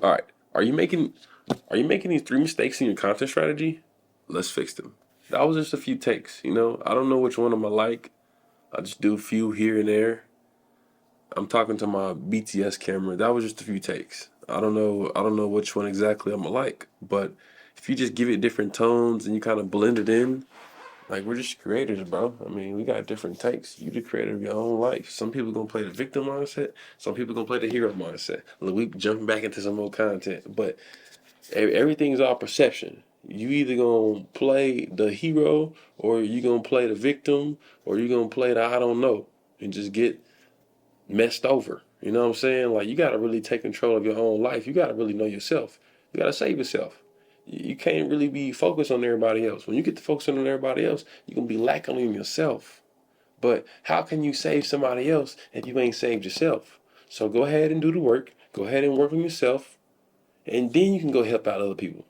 All right. Are you making are you making these three mistakes in your content strategy? Let's fix them. That was just a few takes, you know. I don't know which one I'm gonna like. I just do a few here and there. I'm talking to my BTS camera. That was just a few takes. I don't know which one exactly I'm gonna like. But if you just give it different tones and you kind of blend it in, like we're just creators, bro. I mean, we got different takes. You the creator of your own life. Some people gonna play the victim mindset. Some people gonna play the hero mindset. Look, we jumping back into some more content, but everything's all perception. You either gonna play the hero, or you gonna play the victim, or you gonna play the I don't know, and just get messed over. You know what I'm saying? Like you gotta really take control of your own life. You gotta really know yourself. You gotta save yourself. You can't really be focused on everybody else. When you get to focusing on everybody else, you're gonna be lacking in yourself. But how can you save somebody else if you ain't saved yourself? So go ahead and do the work. Go ahead and work on yourself, and then you can go help out other people.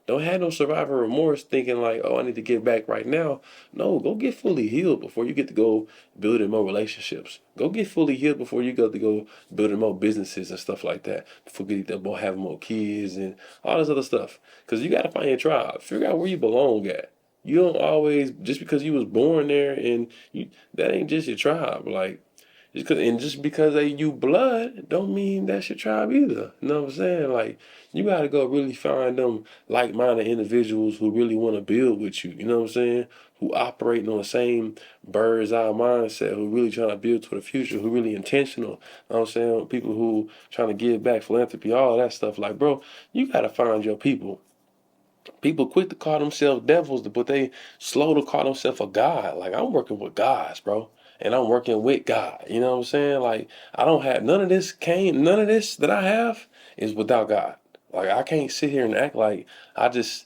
Don't have no survivor remorse thinking like, oh, I need to get back right now. No, go get fully healed before you get to go building more relationships. Go get fully healed before you go building more businesses and stuff like that. Before you get to have more kids and all this other stuff. Because you got to find your tribe. Figure out where you belong at. You don't always, just because you was born there and that ain't just your tribe. Like, just because they you blood don't mean that's your tribe either. You know what I'm saying? Like you gotta go really find them like-minded individuals who really want to build with you. You know what I'm saying? Who operating on the same bird's eye mindset, who really trying to build to the future, who really intentional. You know what I'm saying? People who trying to give back, philanthropy, all that stuff. Like, bro, you gotta find your people. People quick to call themselves devils, but they slow to call themselves a god. Like I'm working with gods, bro, and I'm working with God. You know what I'm saying? Like I don't have none of this that I have is without God. Like I can't sit here and act like I just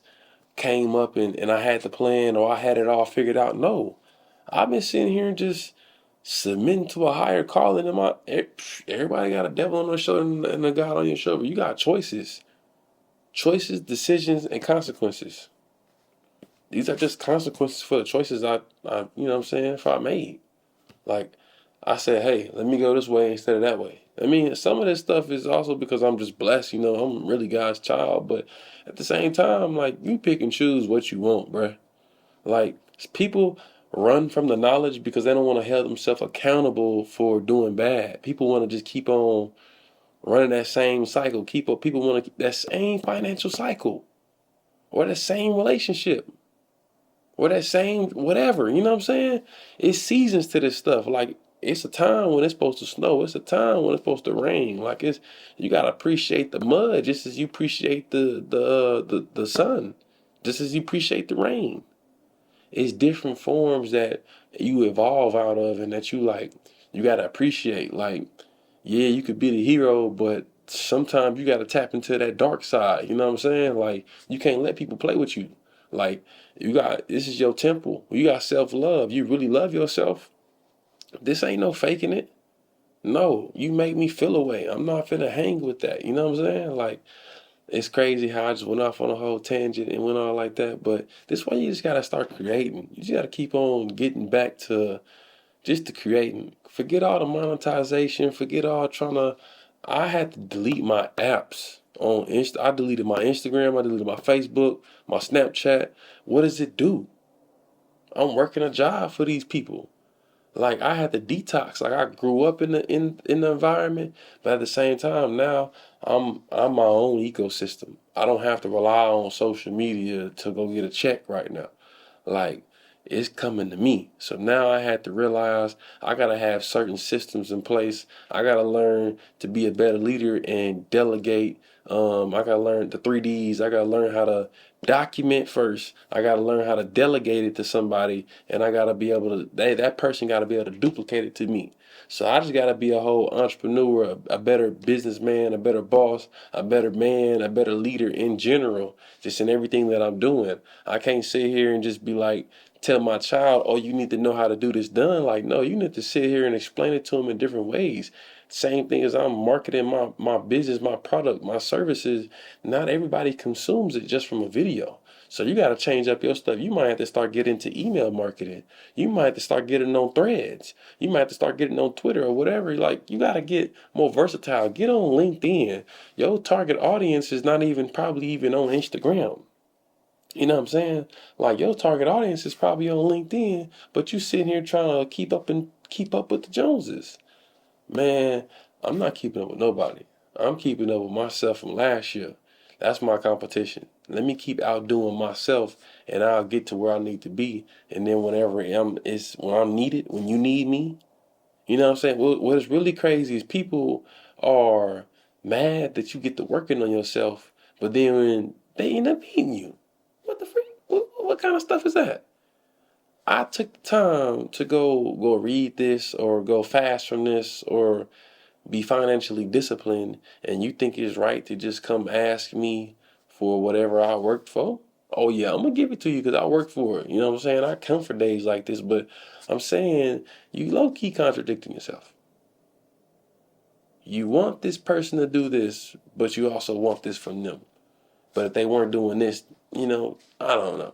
came up and I had the plan or I had it all figured out. No, I've been sitting here and just submitting to a higher calling. Everybody got a devil on their shoulder and a God on your shoulder. You got choices, decisions, and consequences. These are just consequences for the choices I you know what I'm saying, if I made. Like, I said, hey, let me go this way instead of that way. I mean, some of this stuff is also because I'm just blessed, you know, I'm really God's child, but at the same time, like, you pick and choose what you want, bruh. Like, people run from the knowledge because they don't want to hold themselves accountable for doing bad. People want to just keep on running that same cycle. People want to that same financial cycle or that same relationship or that same whatever. You know what I'm saying? It's seasons to this stuff. Like it's a time when it's supposed to snow. It's a time when it's supposed to rain. Like it's you gotta appreciate the mud just as you appreciate the sun, just as you appreciate the rain. It's different forms that you evolve out of and that you gotta appreciate. Like, yeah, you could be the hero, but sometimes you gotta tap into that dark side. You know what I'm saying? Like, you can't let people play with you. Like, this is your temple. You got self love. You really love yourself. This ain't no faking it. No, you make me feel away. I'm not finna hang with that. You know what I'm saying? Like, it's crazy how I just went off on a whole tangent and went on like that. But this way, you just gotta start creating. You just gotta keep on getting back to just the creating. Forget all the monetization. Forget all trying to. I had to delete my apps on Insta. I deleted my Instagram. I deleted my Facebook, my Snapchat. What does it do? I'm working a job for these people. Like I had to detox. Like I grew up in the environment, but at the same time now I'm my own ecosystem. I don't have to rely on social media to go get a check right now. Like it's coming to me. So now I had to realize I gotta have certain systems in place. I gotta learn to be a better leader and delegate. I gotta learn the 3Ds. I gotta learn how to document first. I gotta learn how to delegate it to somebody, and I gotta be able to. That person gotta be able to duplicate it to me. So I just gotta be a whole entrepreneur, a better businessman, a better boss, a better man, a better leader in general, just in everything that I'm doing. I can't sit here and just be like, tell my child, oh, you need to know how to do this done. Like, no, you need to sit here and explain it to them in different ways. Same thing as I'm marketing my business, my product, my services. Not everybody consumes it just from a video. So you got to change up your stuff. You might have to start getting into email marketing. You might have to start getting on threads. You might have to start getting on Twitter or whatever. Like, you got to get more versatile. Get on LinkedIn. Your target audience is not even probably even on Instagram. You know what I'm saying? Like, your target audience is probably on LinkedIn, but you sitting here trying to keep up with the Joneses. Man, I'm not keeping up with nobody. I'm keeping up with myself from last year. That's my competition. Let me keep outdoing myself, and I'll get to where I need to be. And then whenever when I'm needed, when you need me, you know what I'm saying? What is really crazy is people are mad that you get to working on yourself, but then when they end up beating you, what the freak? What kind of stuff is that? I took the time to go read this or go fast from this or be financially disciplined, and you think it's right to just come ask me for whatever I worked for? Oh yeah, I'm gonna give it to you because I worked for it. You know what I'm saying? I come for days like this, but I'm saying you low key contradicting yourself. You want this person to do this, but you also want this from them. But if they weren't doing this, I don't know.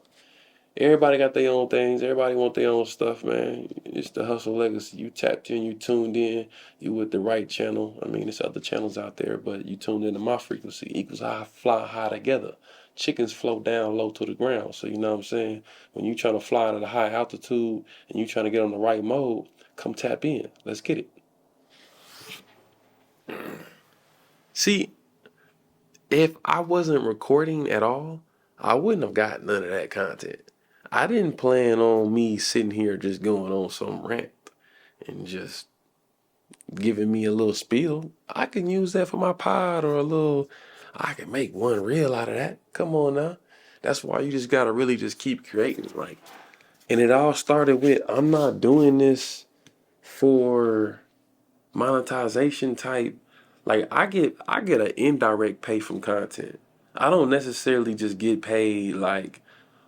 Everybody got their own things. Everybody want their own stuff, man. It's the hustle legacy. You tapped in, you tuned in, you with the right channel. I mean, there's other channels out there, but you tuned into my frequency. Equals high, fly high together. Chickens float down low to the ground. So you know what I'm saying? When you trying to fly at a high altitude and you trying to get on the right mode, come tap in. Let's get it. See, if I wasn't recording at all, I wouldn't have got none of that content. I didn't plan on me sitting here just going on some rant and just giving me a little spiel. I can use that for my pod or I can make one reel out of that. Come on now. That's why you just gotta really just keep creating. And it all started with, I'm not doing this for monetization type. Like, I get an indirect pay from content. I don't necessarily just get paid like,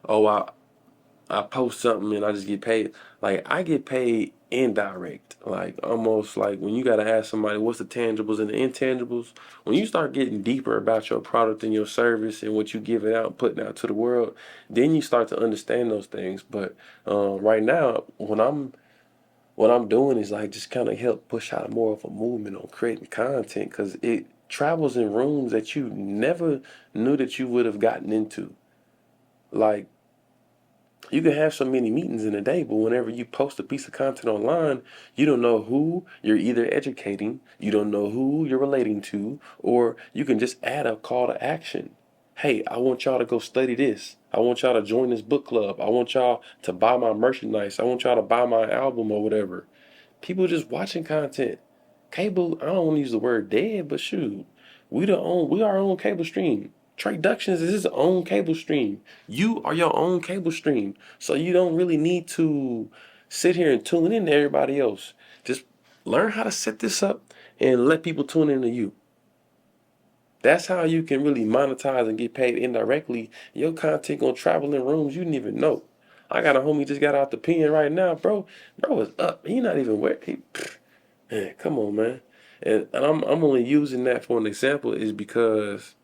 oh, I post something and I just get paid. Like, I get paid indirect. Like, almost like when you gotta ask somebody what's the tangibles and the intangibles. When you start getting deeper about your product and your service and what you giving out, putting out to the world, then you start to understand those things. But right now, what I'm doing is like just kind of help push out more of a movement on creating content because it travels in rooms that you never knew that you would have gotten into. Like, you can have so many meetings in a day, but whenever you post a piece of content online, you don't know who you're either educating, you don't know who you're relating to, or you can just add a call to action. Hey, I want y'all to go study this. I want y'all to join this book club. I want y'all to buy my merchandise. I want y'all to buy my album or whatever. People just watching content. Cable, I don't want to use the word dead, but shoot, we our own cable stream. Traductions is his own cable stream. You are your own cable stream. So you don't really need to sit here and tune in to everybody else. Just learn how to set this up and let people tune into you. That's how you can really monetize and get paid indirectly. Your content gonna travel in rooms you didn't even know. I got a homie just got out the pen right now, bro. Bro is up. He not even where he. Man, come on, man. And I'm only using that for an example is because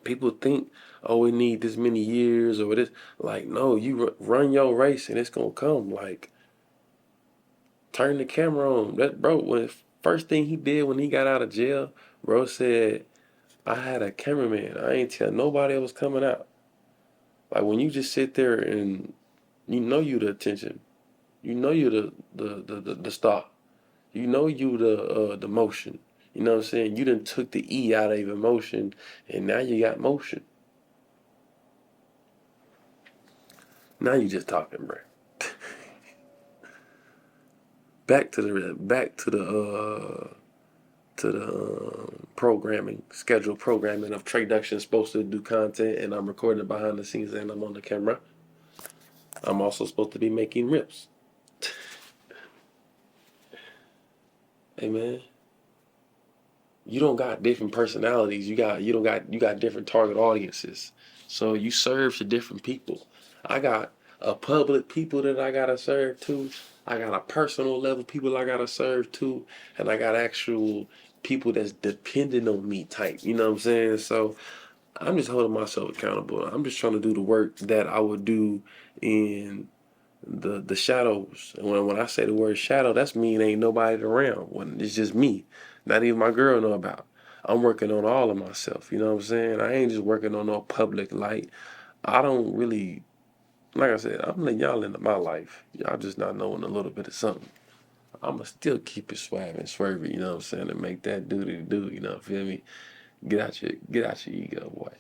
people think, oh, we need this many years or this. Like, no, you run your race and it's gonna come. Like, turn the camera on. That bro, when first thing he did when he got out of jail, bro said, I had a cameraman. I ain't tell nobody it was coming out. Like, when you just sit there and you know you the attention, you know you the star, you know you the motion. You know what I'm saying? You done took the E out of emotion, and now you got motion. Now you just talking, bro. Back to the programming, scheduled programming of Traduction supposed to do content, and I'm recording it behind the scenes, and I'm on the camera. I'm also supposed to be making rips. Hey man, you don't got different personalities. You got different target audiences. So you serve to different people. I got a public people that I gotta serve to. I got a personal level people I gotta serve to, and I got actual people that's dependent on me type. You know what I'm saying? So I'm just holding myself accountable. I'm just trying to do the work that I would do in the shadows. And when I say the word shadow, that's mean ain't nobody around. When it's just me, not even my girl know about. I'm working on all of myself. You know what I'm saying? I ain't just working on no public light. I don't really, like I said, I'm letting y'all into my life. Y'all just not knowing a little bit of something. I'ma still keep it swag and swervy, you know what I'm saying, and make that duty do, you know, feel me? Get out your ego, boy.